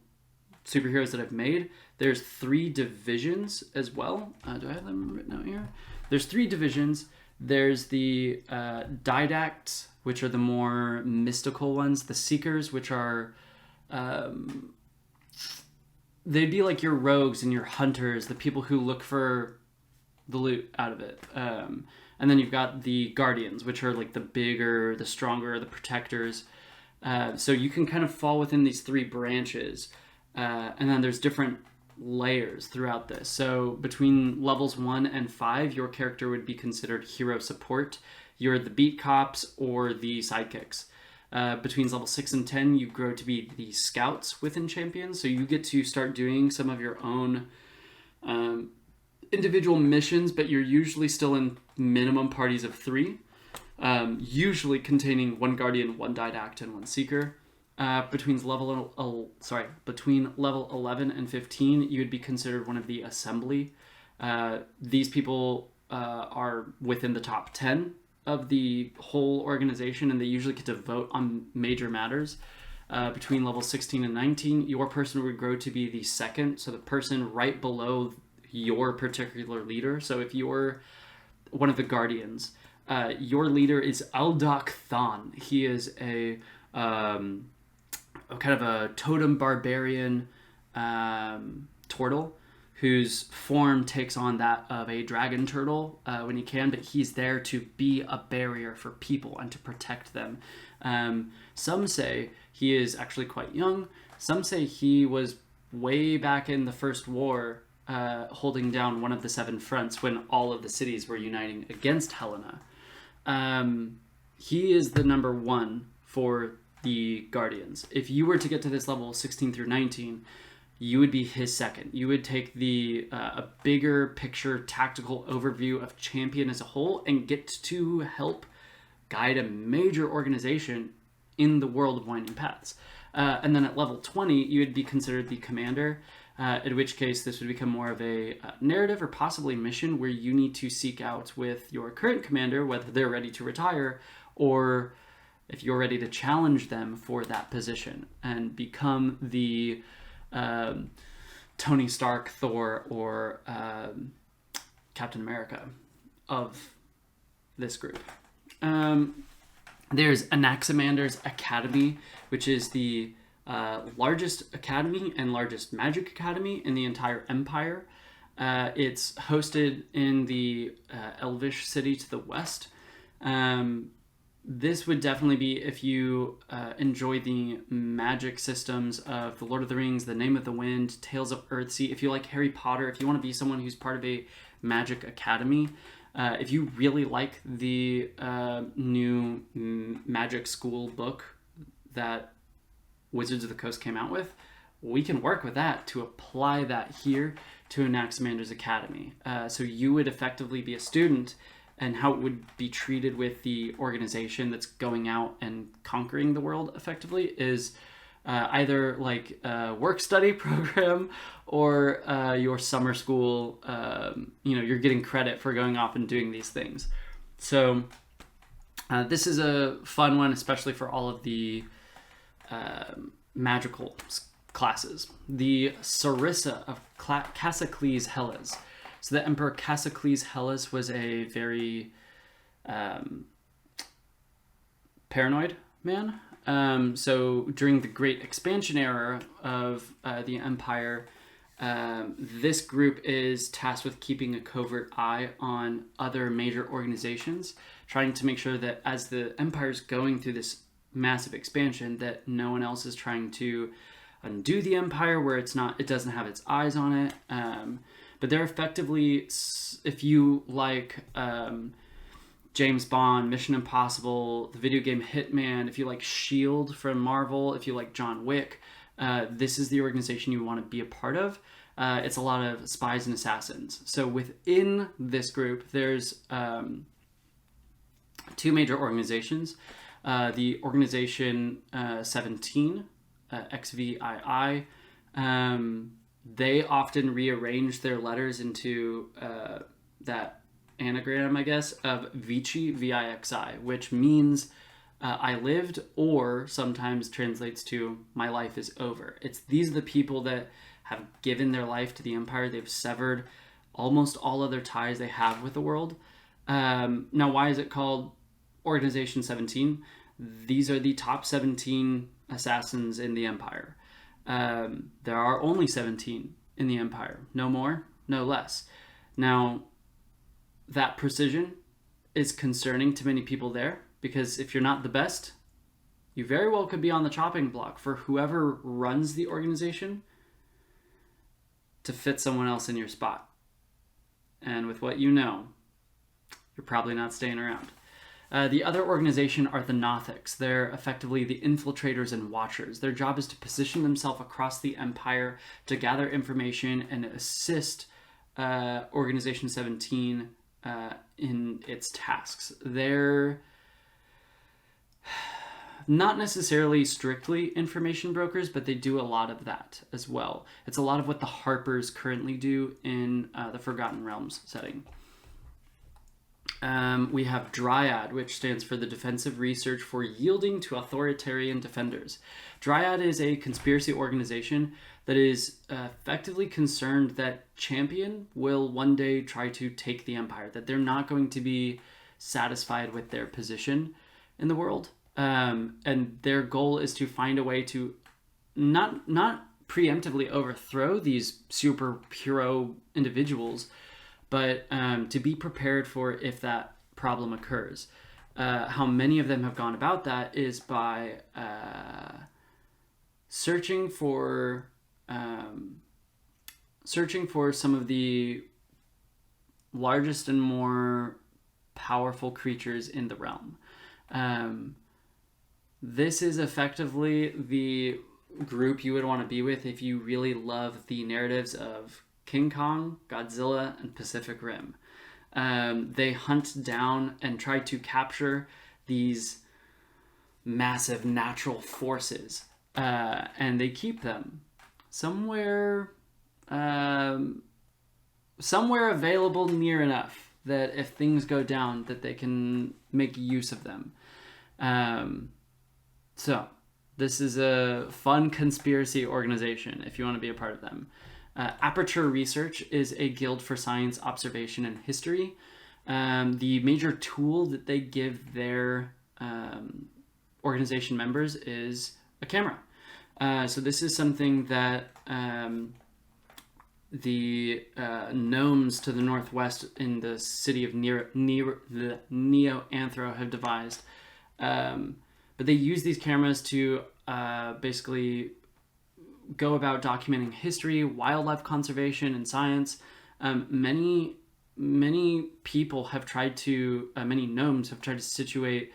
superheroes that I've made. There's 3 divisions as well. Do I have them written out here? There's 3 divisions. There's the Didacts, which are the more mystical ones. The Seekers, which are they'd be like your rogues and your hunters, the people who look for the loot out of it. And then you've got the Guardians, which are like the bigger, the stronger, the protectors. So you can kind of fall within these 3 branches. And then there's different layers throughout this. So between levels 1 and 5, your character would be considered hero support. You're the beat cops or the sidekicks. Between level 6 and 10, you grow to be the scouts within champions. So you get to start doing some of your own individual missions, but you're usually still in minimum parties of 3, usually containing 1 guardian, 1 didact, and 1 seeker. Between level 11 and 15, you would be considered one of the assembly. These people are within the top 10 of the whole organization, and they usually get to vote on major matters. Between level 16 and 19, your person would grow to be the second, so the person right below your particular leader. So if you're one of the guardians, your leader is Aldok Thon. He is a kind of a totem barbarian turtle whose form takes on that of a dragon turtle when he can, but he's there to be a barrier for people and to protect them. Some say he is actually quite young. Some say he was way back in the First War holding down one of the 7 fronts when all of the cities were uniting against Helena. He is the number 1 for the Guardians. If you were to get to this level 16 through 19, you would be his second. You would take a bigger picture tactical overview of champion as a whole and get to help guide a major organization in the world of Winding Paths. And then at level 20, you would be considered the commander, in which case this would become more of a narrative or possibly mission where you need to seek out with your current commander, whether they're ready to retire or if you're ready to challenge them for that position and become the Tony Stark, Thor, or Captain America of this group. There's Anaximander's Academy, which is the largest academy and largest magic academy in the entire empire. It's hosted in the Elvish city to the west. This would definitely be if you enjoy the magic systems of The Lord of the Rings, The Name of the Wind, Tales of Earthsea. If you like Harry Potter, if you want to be someone who's part of a magic academy, if you really like the new magic school book that Wizards of the Coast came out with, we can work with that to apply that here to Anaximander's Academy. So you would effectively be a student, and how it would be treated with the organization that's going out and conquering the world effectively is either like a work-study program or your summer school. You're getting credit for going off and doing these things. So this is a fun one, especially for all of the magical classes. The Sarissa of Cassicles Hellas. So the Emperor Cassicles Hellas was a very paranoid man. So during the Great Expansion era of the Empire, this group is tasked with keeping a covert eye on other major organizations, trying to make sure that as the Empire's going through this massive expansion, that no one else is trying to undo the Empire where it doesn't have its eyes on it. But they're effectively, if you like James Bond, Mission Impossible, the video game Hitman, if you like S.H.I.E.L.D. from Marvel, if you like John Wick, this is the organization you want to be a part of. It's a lot of spies and assassins. So within this group, there's two major organizations. The organization 17, XVII, they often rearrange their letters into that anagram, I guess, of Vici, V-I-X-I, which means I lived, or sometimes translates to my life is over. These are the people that have given their life to the Empire. They've severed almost all other ties they have with the world. Now, why is it called Organization 17? These are the top 17 assassins in the Empire. There are only 17 in the Empire. No more, no less. Now, that precision is concerning to many people there, because if you're not the best, you very well could be on the chopping block for whoever runs the organization to fit someone else in your spot. And with what you know, you're probably not staying around. The other organization are the Nothics. They're effectively the infiltrators and watchers. Their job is to position themselves across the Empire to gather information and assist Organization 17 in its tasks. They're not necessarily strictly information brokers, but they do a lot of that as well. It's a lot of what the Harpers currently do in the Forgotten Realms setting. We have Dryad, which stands for the Defensive Research for Yielding to Authoritarian Defenders. Dryad is a conspiracy organization that is effectively concerned that Champion will one day try to take the Empire, that they're not going to be satisfied with their position in the world. And their goal is to find a way to not preemptively overthrow these super hero individuals, but to be prepared for if that problem occurs. How many of them have gone about that is by searching for some of the largest and more powerful creatures in the realm. This is effectively the group you would want to be with if you really love the narratives of King Kong, Godzilla, and Pacific Rim. They hunt down and try to capture these massive natural forces, and they keep them somewhere available near enough that if things go down, that they can make use of them. So this is a fun conspiracy organization if you want to be a part of them. Aperture Research is a guild for science, observation, and history. The major tool that they give their organization members is a camera. So this is something that the gnomes to the northwest in the city of Neo-Anthro have devised. But they use these cameras to basically go about documenting history, wildlife conservation, and science. Many people have tried to, many gnomes have tried to situate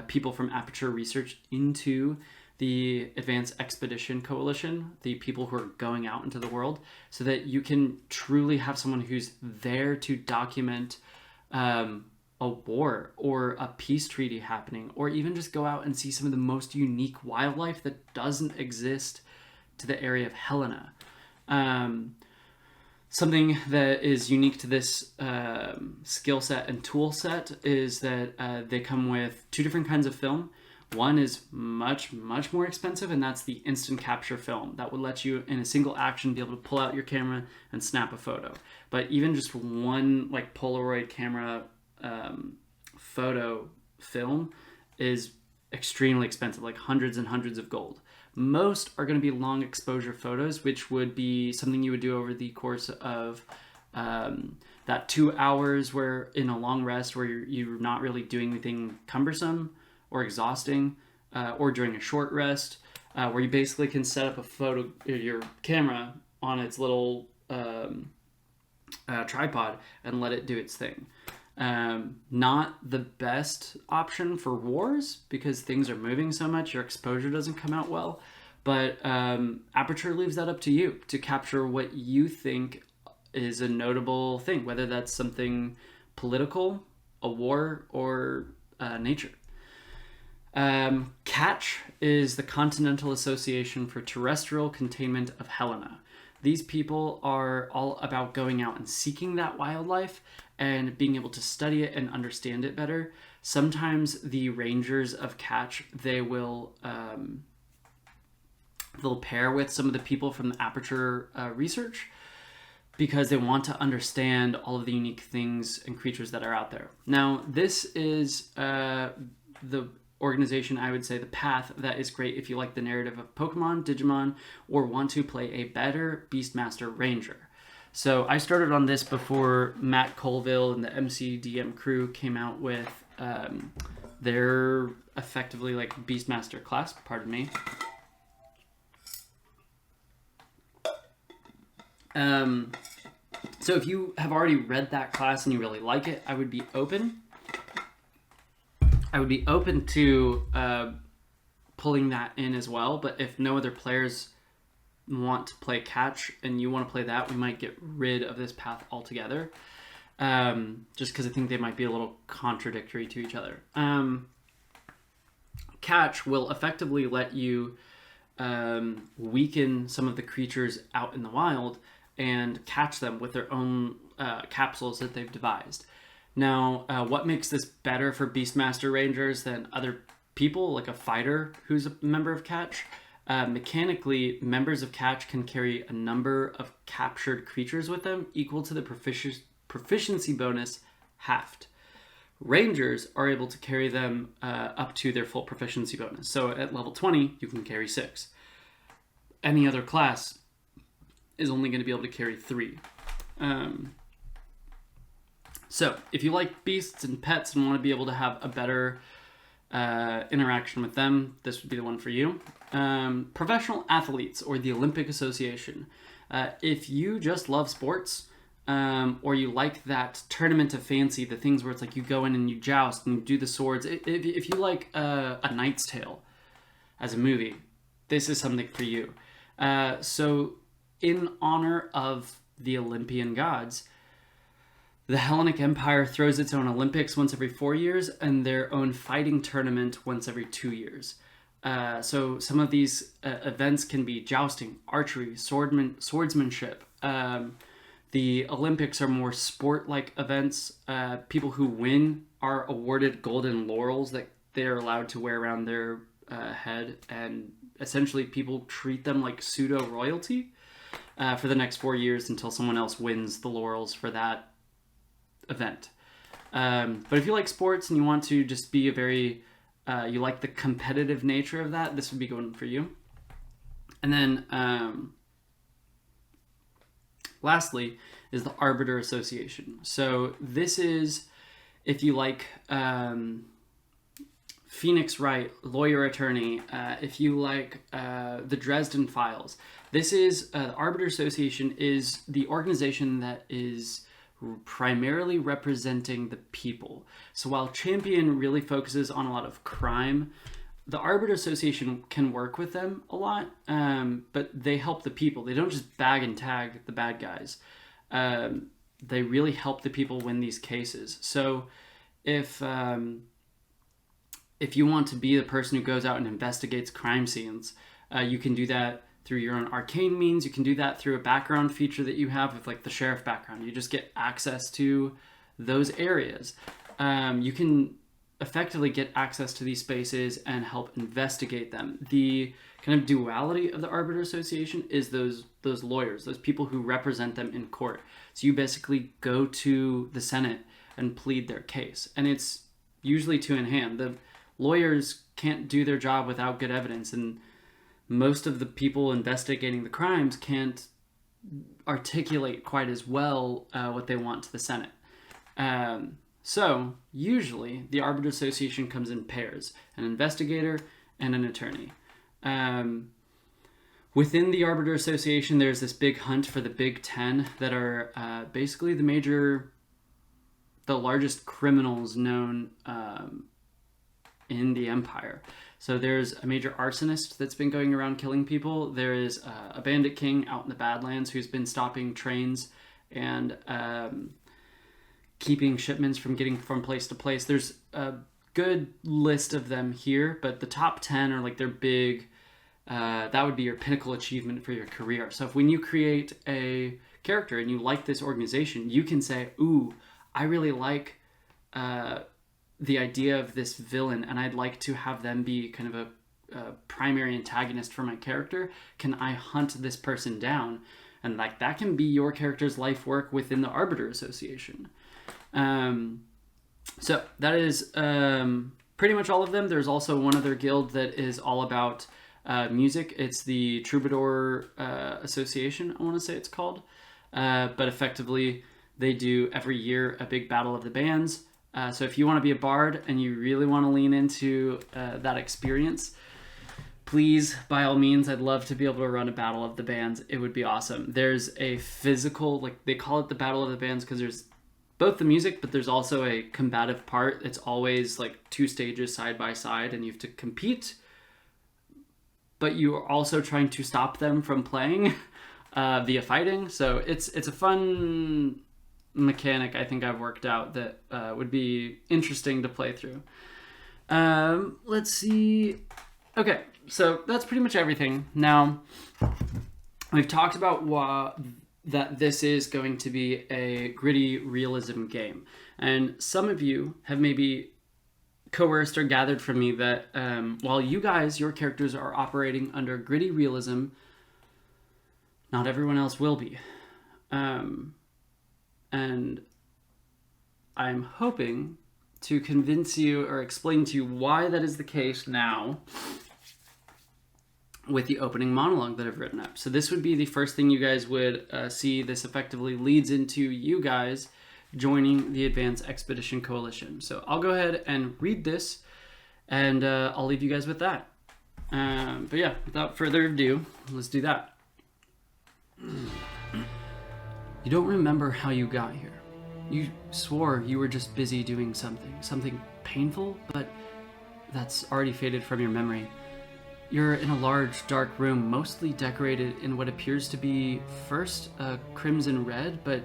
people from Aperture Research into the Advanced Expedition Coalition, the people who are going out into the world, so that you can truly have someone who's there to document a war or a peace treaty happening, or even just go out and see some of the most unique wildlife that doesn't exist to the area of Hellenae. Something that is unique to this skill set and tool set is that they come with two different kinds of film. One is much more expensive, and that's the instant capture film that would let you in a single action be able to pull out your camera and snap a photo. But even just one like Polaroid camera photo film is extremely expensive, like hundreds and hundreds of gold. Most are going to be long exposure photos, which would be something you would do over the course of that 2 hours where in a long rest where you're not really doing anything cumbersome or exhausting, or during a short rest, where you basically can set up your camera on its little tripod and let it do its thing. Not the best option for wars because things are moving so much, your exposure doesn't come out well. But Aperture leaves that up to you to capture what you think is a notable thing, whether that's something political, a war, or nature. CATCH is the Continental Association for Terrestrial Containment of Hellenae. These people are all about going out and seeking that wildlife and being able to study it and understand it better. Sometimes the rangers of CATCH, they'll pair with some of the people from the Aperture research because they want to understand all of the unique things and creatures that are out there. Now, this is the organization, I would say, the path that is great if you like the narrative of Pokemon, Digimon, or want to play a better Beastmaster Ranger. So I started on this before Matt Colville and the MCDM crew came out with their effectively like Beastmaster class, pardon me. So if you have already read that class and you really like it, I would be open to pulling that in as well. But if no other players want to play CATCH and you want to play that, we might get rid of this path altogether. Just because I think they might be a little contradictory to each other. CATCH will effectively let you weaken some of the creatures out in the wild and catch them with their own capsules that they've devised. Now, what makes this better for Beastmaster Rangers than other people, like a fighter who's a member of CATCH? Mechanically, members of CATCH can carry a number of captured creatures with them equal to the proficiency bonus halved. Rangers are able to carry them up to their full proficiency bonus. So at level 20, you can carry 6. Any other class is only going to be able to carry 3. So if you like beasts and pets and want to be able to have a better interaction with them, this would be the one for you. Professional athletes or the Olympic Association. If you just love sports, or you like that tournament of fancy, the things where it's like you go in and you joust and you do the swords. If you like A Knight's Tale as a movie, this is something for you. So in honor of the Olympian gods, the Hellenic Empire throws its own Olympics once every 4 years and their own fighting tournament once every 2 years. So some of these events can be jousting, archery, swordsmanship. The Olympics are more sport-like events. People who win are awarded golden laurels that they are allowed to wear around their head, and essentially people treat them like pseudo-royalty for the next 4 years until someone else wins the laurels for that event. But if you like sports and you want to just be you like the competitive nature of that, this would be going for you. And then lastly is the Arbiter Association. So this is, if you like Phoenix Wright, lawyer attorney, if you like the Dresden Files, this is the Arbiter Association is the organization that is primarily representing the people. So while Champion really focuses on a lot of crime, the Arbiter Association can work with them a lot, but they help the people. They don't just bag and tag the bad guys. They really help the people win these cases. So if you want to be the person who goes out and investigates crime scenes, you can do that through your own arcane means. You can do that through a background feature that you have with like the sheriff background. You just get access to those areas. You can effectively get access to these spaces and help investigate them. The kind of duality of the Arbiter Association is those lawyers, those people who represent them in court. So you basically go to the Senate and plead their case. And it's usually two in hand. The lawyers can't do their job without good evidence, and most of the people investigating the crimes can't articulate quite as well what they want to the Senate. So usually the Arbiter Association comes in pairs, an investigator and an attorney. Within the Arbiter Association, there's this big hunt for the Big Ten that are basically the largest criminals known in the Empire. So there's a major arsonist that's been going around killing people. There is a bandit king out in the Badlands who's been stopping trains and keeping shipments from getting from place to place. There's a good list of them here, but the top 10 are like their big, that would be your pinnacle achievement for your career. So if when you create a character and you like this organization, you can say, ooh, I really like the idea of this villain, and I'd like to have them be kind of a primary antagonist for my character. Can I hunt this person down? And like that can be your character's life work within the Arbiter Association. So that is pretty much all of them. There's also one other guild that is all about music. It's the Troubadour Association, I want to say it's called. But effectively, they do every year a big battle of the bands. So if you want to be a bard and you really want to lean into that experience, please, by all means, I'd love to be able to run a battle of the bands. It would be awesome. There's a physical, like they call it the battle of the bands because there's both the music, but there's also a combative part. It's always like 2 stages side by side and you have to compete, but you are also trying to stop them from playing via fighting. So it's a fun mechanic I think I've worked out that would be interesting to play through. Let's see. Okay, so that's pretty much everything. Now, we've talked about that this is going to be a gritty realism game. And some of you have maybe coerced or gathered from me that while you guys, your characters are operating under gritty realism, not everyone else will be. And I'm hoping to convince you or explain to you why that is the case now with the opening monologue that I've written up. So this would be the first thing you guys would see. This effectively leads into you guys joining the Advanced Expedition Coalition. So I'll go ahead and read this, and I'll leave you guys with that. But yeah, without further ado, let's do that. You don't remember how you got here. You swore you were just busy doing something painful, but that's already faded from your memory. You're in a large, dark room, mostly decorated in what appears to be first a crimson red, but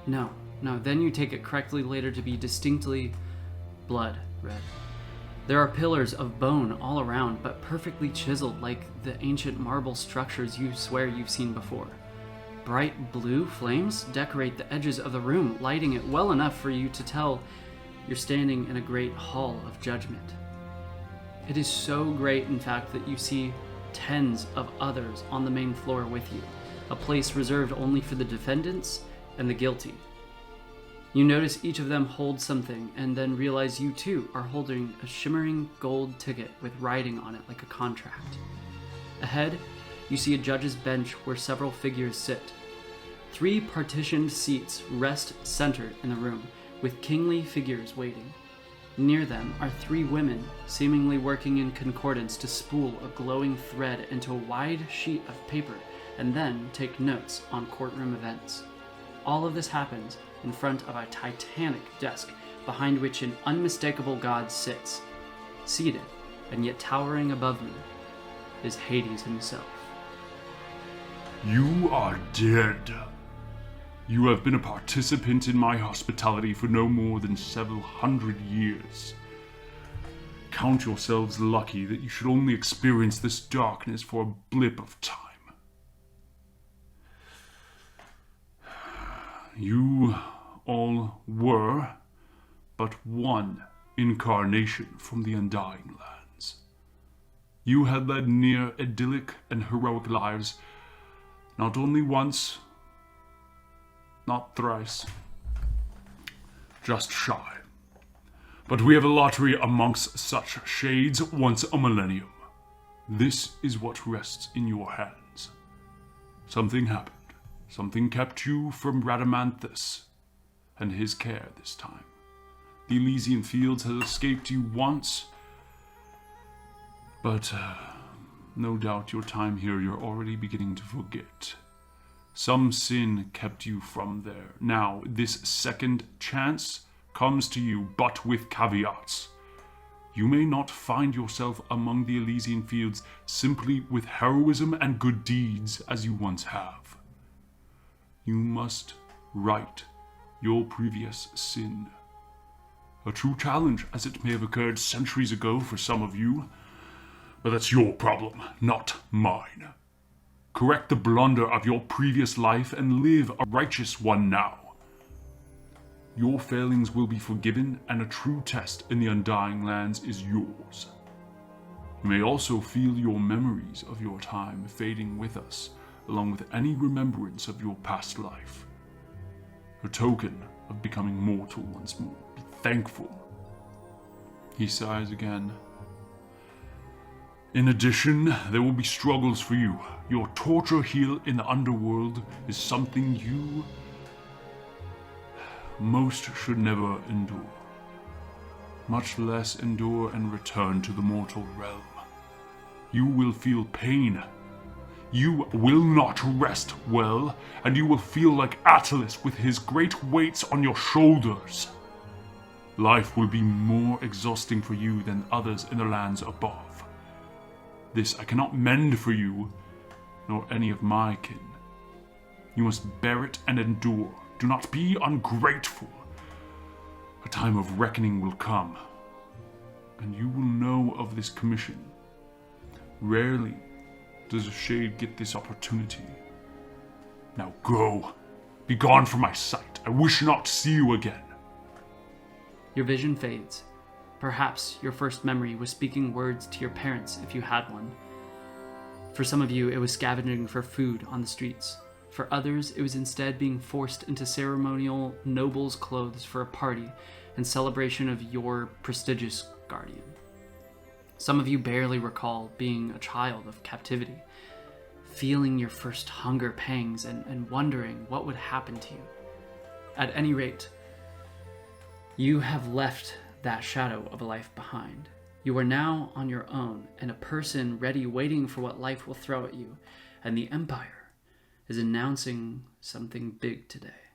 no, then you take it correctly later to be distinctly blood red. There are pillars of bone all around, but perfectly chiseled like the ancient marble structures you swear you've seen before. Bright blue flames decorate the edges of the room, lighting it well enough for you to tell you're standing in a great hall of judgment. It is so great, in fact, that you see tens of others on the main floor with you, a place reserved only for the defendants and the guilty. You notice each of them holds something, and then realize you too are holding a shimmering gold ticket with writing on it like a contract. Ahead, you see a judge's bench where several figures sit. 3 partitioned seats rest centered in the room, with kingly figures waiting. Near them are 3 women, seemingly working in concordance to spool a glowing thread into a wide sheet of paper and then take notes on courtroom events. All of this happens in front of a titanic desk behind which an unmistakable god sits. Seated, and yet towering above me, is Hades himself. You are dead. You have been a participant in my hospitality for no more than several hundred years. Count yourselves lucky that you should only experience this darkness for a blip of time. You all were but one incarnation from the Undying Lands. You had led near idyllic and heroic lives, not only once, not thrice, just shy. But we have a lottery amongst such shades once a millennium. This is what rests in your hands. Something happened. Something kept you from Radamanthus and his care this time. The Elysian Fields has escaped you once, but no doubt your time here you're already beginning to forget. Some sin kept you from there. Now, this second chance comes to you, but with caveats. You may not find yourself among the Elysian fields simply with heroism and good deeds as you once have. You must right your previous sin. A true challenge, as it may have occurred centuries ago for some of you, but that's your problem, not mine. Correct the blunder of your previous life and live a righteous one now. Your failings will be forgiven, and a true test in the Undying Lands is yours. You may also feel your memories of your time fading with us, along with any remembrance of your past life. A token of becoming mortal once more. Be thankful. He sighs again. In addition, there will be struggles for you. Your torture here in the underworld is something you most should never endure. Much less endure and return to the mortal realm. You will feel pain. You will not rest well, and you will feel like Attalus with his great weights on your shoulders. Life will be more exhausting for you than others in the lands above. This I cannot mend for you, nor any of my kin. You must bear it and endure. Do not be ungrateful. A time of reckoning will come, and you will know of this commission. Rarely does a shade get this opportunity. Now go. Be gone from my sight. I wish not to see you again. Your vision fades. Perhaps your first memory was speaking words to your parents if you had one. For some of you, it was scavenging for food on the streets. For others, it was instead being forced into ceremonial noble's clothes for a party in celebration of your prestigious guardian. Some of you barely recall being a child of captivity, feeling your first hunger pangs and wondering what would happen to you. At any rate, you have left that shadow of a life behind. You are now on your own and a person ready waiting for what life will throw at you, and the Empire is announcing something big today.